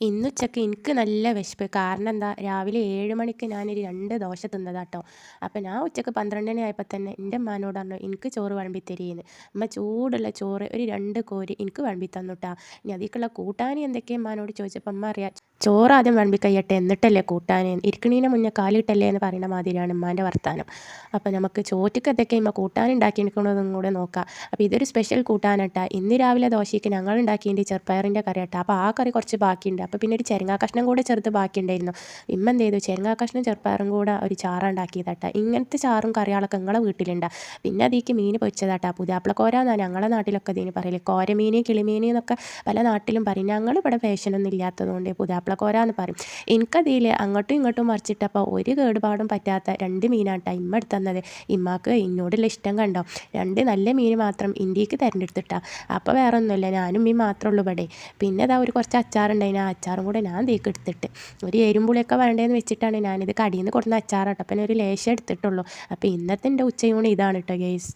ഇന്നുച്ചക്ക് എനിക്ക് നല്ല വിശപ്പ്. കാരണം എന്താ, രാവിലെ 7 മണിക്ക് ഞാനൊരു 2 ദോശ തിന്നതാട്ടോ. അപ്പം ഞാൻ ഉച്ചക്ക് 12 മണി ആയപ്പോൾ തന്നെ എൻ്റെ ഉമ്മാനോട് പറഞ്ഞു എനിക്ക് ചോറ് വിളമ്പി തരീന്ന്. ഉമ്മ ചൂടുള്ള ചോറ് ഒരു 2 കോരി എനിക്ക് വിളമ്പി തന്നുട്ടാ. ഇനി അതിലേക്കുള്ള കൂട്ടാൻ എന്തൊക്കെയാണ് ഉമ്മാനോട് ചോദിച്ചപ്പോൾ ഉമ്മ അറിയാം, ചോറ് ആദ്യം വിളമ്പി കഴിയട്ടെ എന്നിട്ടല്ലേ കൂട്ടാൻ, ഇരിക്കണീനെ മുന്നേ കാലിട്ടല്ലേ എന്ന് പറയുന്ന മാതിരിയാണ് ഉമ്മാൻ്റെ വർത്താനം. അപ്പം നമുക്ക് ചോറ്റക്ക് എന്തൊക്കെ ഉമ്മ കൂട്ടാൻ ഉണ്ടാക്കിയിരിക്കണതും കൂടെ നോക്കാം. അപ്പോൾ ഇതൊരു സ്പെഷ്യൽ കൂട്ടാനട്ടാ. ഇന്ന് രാവിലെ ദോശയ്ക്ക് ഞങ്ങൾ ഉണ്ടാക്കിയതിൻ്റെ ചെറുപ്പയറിൻ്റെ കറി കേട്ടോ. അപ്പോൾ ആ കറി കുറച്ച് ബാക്കിയുണ്ട്. അപ്പോൾ പിന്നെ ഒരു ചെരങ്ങാ കഷ്ണം കൂടെ ചെറുത് ബാക്കിയുണ്ടായിരുന്നു. ഇമ്മ എന്ത് ചെയ്തു, ചെരങ്ങാ കഷ്ണം ചെറുപ്പയറും കൂടെ ഒരു ചാറുണ്ടാക്കിയതാട്ടാ. ഇങ്ങനത്തെ ചാറും കറികളൊക്കെ നിങ്ങളെ വീട്ടിലുണ്ടാ. പിന്നെ അതിലേക്ക് മീൻ പൊരിച്ചതാട്ടാ. പുതിയാപ്പിളക്കോര എന്നാണ് ഞങ്ങളെ നാട്ടിലൊക്കെ ഇതിന് പറയല്. കോരമീൻ കിളിമീൻ എന്നൊക്കെ പല നാട്ടിലും പറയും. ഞങ്ങളിവിടെ ഫാഷനൊന്നും ഇല്ലാത്തതുകൊണ്ട് പുതിയാപ്പിളക്കോര എന്ന് പറയും. എനിക്കതിൽ അങ്ങോട്ടും ഇങ്ങോട്ടും മറിച്ചിട്ടപ്പോൾ ഒരു കേടുപാടും പറ്റാത്ത 2 മീനാട്ടാ ഇമ്മ എടുത്ത് തന്നത്. ഇമ്മാക്ക് എന്നോടുള്ള ഇഷ്ടം കണ്ടോ, 2 നല്ല മീൻ മാത്രം ഇന്ത്യക്ക് തിരഞ്ഞെടുത്തിട്ടാ. അപ്പോൾ വേറെ ഒന്നുമില്ല, ഞാനും മീൻ മാത്രമേ ഉള്ളൂ ഇവിടെ. പിന്നെ അതാ ഒരു കുറച്ച് അച്ചാറുണ്ടായിന്, ആ അച്ചാറും കൂടെ ഞാൻ തീക്ക് എടുത്തിട്ട് ഒരു എരുമ്പുളിയൊക്കെ വേണ്ടതെന്ന് വെച്ചിട്ടാണ് ഞാനിത് കടിയിൽ നിന്ന് കൊടുക്കുന്ന അച്ചാറാട്ടോ. അപ്പം ഒരു ലേശം എടുത്തിട്ടുള്ളൂ. അപ്പോൾ ഇന്നത്തെ എൻ്റെ ഉച്ചയൂണ് ഇതാണ് കേട്ടോ ഗെയ്സ്.